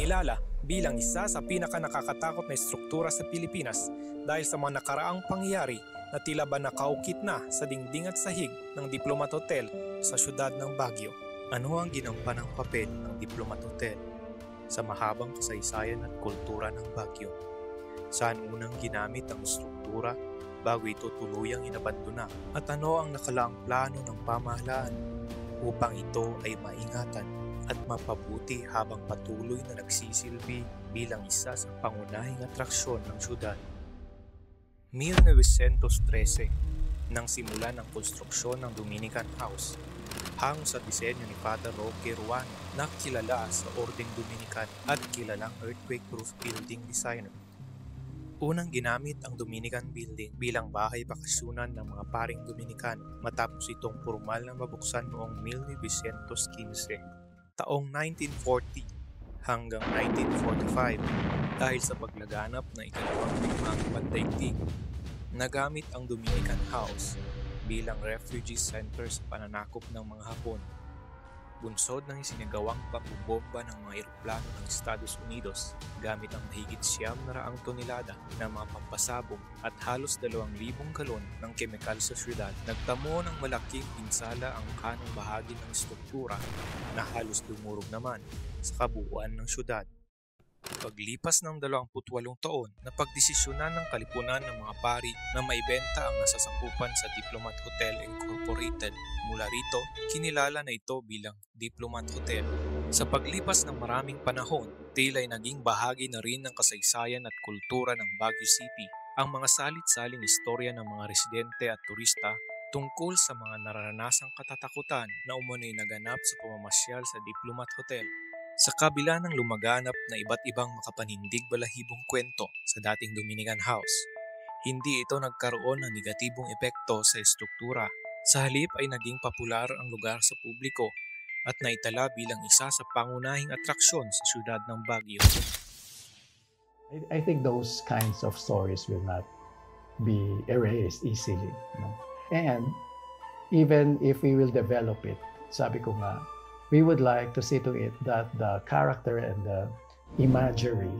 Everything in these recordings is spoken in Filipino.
kinikilala bilang isa sa pinaka-nakakatakot na struktura sa Pilipinas dahil sa mga nakaraang pangyayari na tila ba nakaukit na sa dingding at sahig ng Diplomat Hotel sa siyudad ng Baguio. Ano ang ginampanang papel ng Diplomat Hotel sa mahabang kasaysayan at kultura ng Baguio? Saan unang ginamit ang struktura bago ito tuluyang inabandona? At ano ang nakalaang plano ng pamahalaan upang ito ay maingatan at mapabuti habang patuloy na nagsisilbi bilang isa sa pangunahing atraksyon ng syudad? 1913 nang simulan ang konstruksyon ng Dominican House hango sa disenyo ni Father Roque Ruano na kilala sa Ordeng Dominican at kilalang earthquake-proof building designer. Unang ginamit ang Dominican Building bilang bahay bakasyonan ng mga paring Dominican matapos itong formal na mabuksan noong 1915. Taong 1940 hanggang 1945 dahil sa paglaganap ng ikalawang digmaang pandaigdig, nagamit ang Dominican House bilang refugee center sa pananakop ng mga Hapon. Bunsod ng isinagawang pambobomba ng mga eroplano ng Estados Unidos gamit ang mahigit 900 tonelada ng mga pampasabog at halos 2,000 galon ng kemikal sa syudad, nagtamo ng malaking pinsala ang kanang bahagi ng struktura na halos dumurog naman sa kabuuan ng syudad. Paglipas ng 28 taon, napagdesisyonan ng kalipunan ng mga pari na maibenta ang nasasakupan sa Diplomat Hotel Incorporated. Mula rito, kinilala na ito bilang Diplomat Hotel. Sa paglipas ng maraming panahon, tila'y naging bahagi na rin ng kasaysayan at kultura ng Baguio City ang mga salit-saling istorya ng mga residente at turista tungkol sa mga naranasang katatakutan na umano'y naganap sa pamamasyal sa Diplomat Hotel. Sa kabila ng lumaganap na iba't ibang makapanindig balahibong kwento sa dating Dominican House, hindi ito nagkaroon ng negatibong epekto sa estruktura. Sa halip ay naging popular ang lugar sa publiko at naitala bilang isa sa pangunahing atraksyon sa siyudad ng Baguio. I think those kinds of stories will not be erased easily. No? And even if we will develop it, sabi ko nga, we would like to see to it that the character and the imagery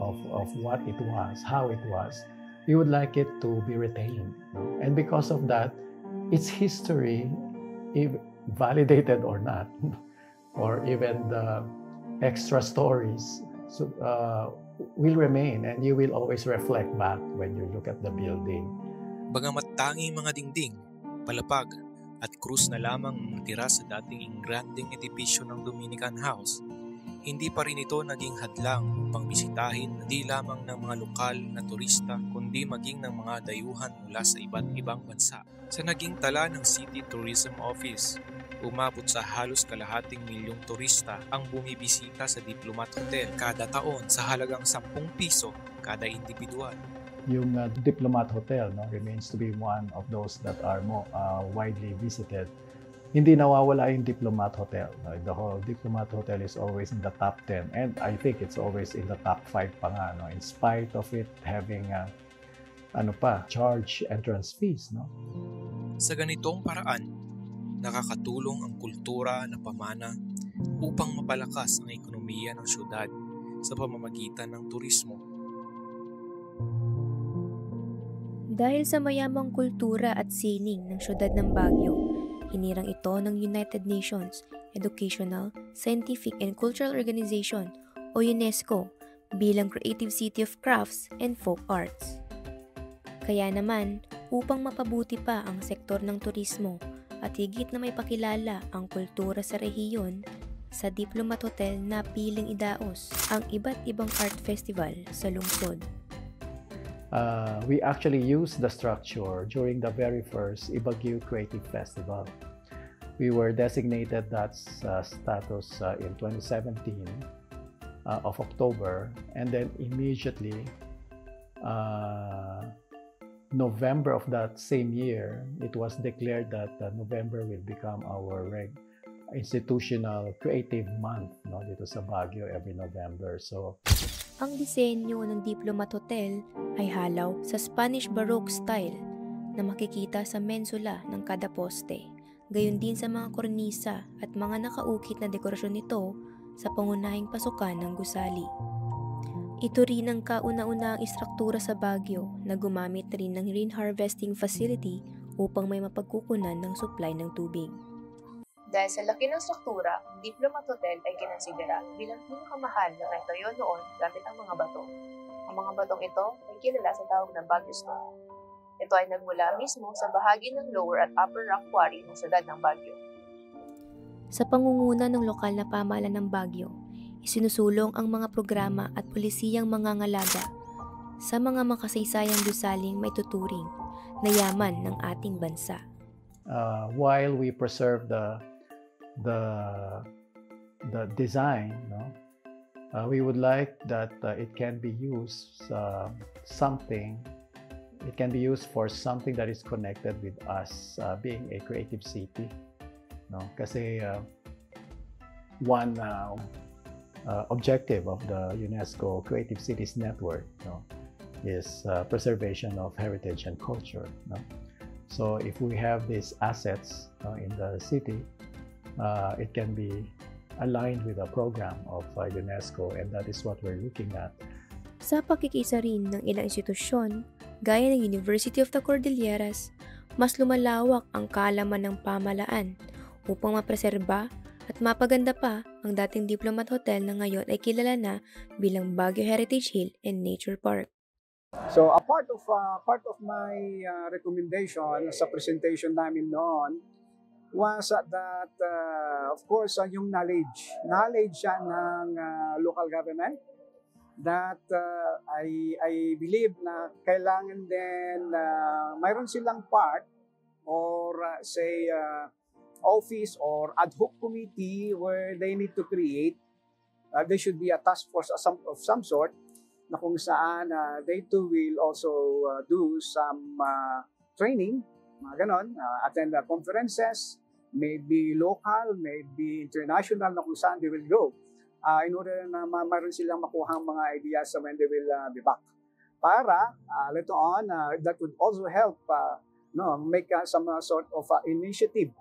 of what it was, how it was, we would like it to be retained. And because of that, its history, if validated or not, or even the extra stories, will remain, and you will always reflect back when you look at the building. Bagamat tanging mga dingding, palapag, at krus na lamang natira sa dating ingranding edibisyo ng Dominican House, hindi pa rin ito naging hadlang upang bisitahin hindi lamang ng mga lokal na turista kundi maging ng mga dayuhan mula sa iba't ibang bansa. Sa naging tala ng City Tourism Office, umabot sa halos 250,000 turista ang bumibisita sa Diplomat Hotel kada taon sa halagang 10 piso kada individual. Yung Diplomat Hotel remains to be one of those that are more widely visited. Hindi nawawala yung Diplomat Hotel. The whole Diplomat Hotel is always in the top 10, and I think it's always in the top 5 pa nga, in spite of it having charge entrance fees. Sa ganitong paraan, nakakatulong ang kultura na pamana upang mapalakas ang ekonomiya ng syudad sa pamamagitan ng turismo. Dahil sa mayamang kultura at sining ng siyudad ng Baguio, hinirang ito ng United Nations Educational, Scientific and Cultural Organization o UNESCO bilang Creative City of Crafts and Folk Arts. Kaya naman, upang mapabuti pa ang sektor ng turismo at higit na may pakilala ang kultura sa rehiyon, sa Diplomat Hotel na piling idaos ang iba't ibang art festival sa lungsod. We actually used the structure during the very first Baguio Creative Festival. We were designated that status in 2017 of October, and then immediately November of that same year, it was declared that November will become our institutional creative month dito sa Baguio every November. So ang disenyo ng Diplomat Hotel ay halaw sa Spanish Baroque style na makikita sa mensula ng kada poste. Gayon din sa mga kornisa at mga nakaukit na dekorasyon nito sa pangunahing pasukan ng gusali. Ito rin ang kauna-unahang istruktura sa Baguio na gumamit rin ng rain harvesting facility upang may mapagkukunan ng supply ng tubig. Dahil sa laki ng struktura, ang Diplomat Hotel ay kinonsidera bilang pinakamahal na naitayo noon gamit ang mga bato. Ang mga batong ito ay kilala sa tawag ng Baguio Stone. Ito ay nagmula mismo sa bahagi ng Lower at Upper Rock Quarry ng siyudad ng Baguio. Sa pangunguna ng lokal na pamahalaan ng Baguio, isinusulong ang mga programa at pulisiyang mangangalaga sa mga makasaysayang gusaling may tuturing na yaman ng ating bansa. While we preserve the design, we would like that it can be used it can be used for something that is connected with us being a creative city. Kasi one objective of the UNESCO Creative Cities Network is preservation of heritage and culture. So if we have these assets in the city, it can be aligned with a program of UNESCO, and that is what we're looking at. Sa pakikisa rin ng ilang institusyon, gaya ng University of the Cordilleras, mas lumalawak ang kaalaman ng pamahalaan upang mapreserba at mapaganda pa ang dating Diplomat Hotel na ngayon ay kilala na bilang Baguio Heritage Hill and Nature Park. So a part of my recommendation sa presentation namin noon was that of course yung knowledge siya ng local government, that I believe na kailangan din mayroon silang part or say office or ad hoc committee where they need to create. There should be a task force of some sort na kung saan they too will also do some training, mga ganon, attend conferences, maybe local, maybe international, na kung saan they will go in order na mayroon silang makuhang mga ideas when they will be back. Para later on, that would also help make some sort of initiative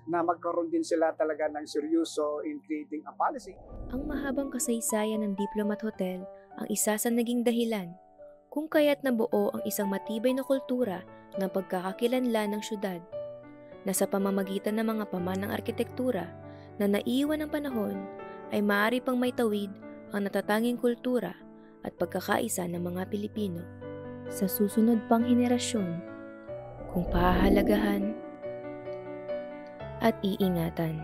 na magkaroon din sila talaga ng seryoso in creating a policy. Ang mahabang kasaysayan ng Diplomat Hotel ang isa sa naging dahilan kung kaya't nabuo ang isang matibay na kultura ng pagkakakilanlan ng syudad na sa pamamagitan ng mga pamanang arkitektura na naiwan ng panahon ay maaari pang maitawid ang natatanging kultura at pagkakaisa ng mga Pilipino sa susunod pang henerasyon kung pahahalagahan at iingatan.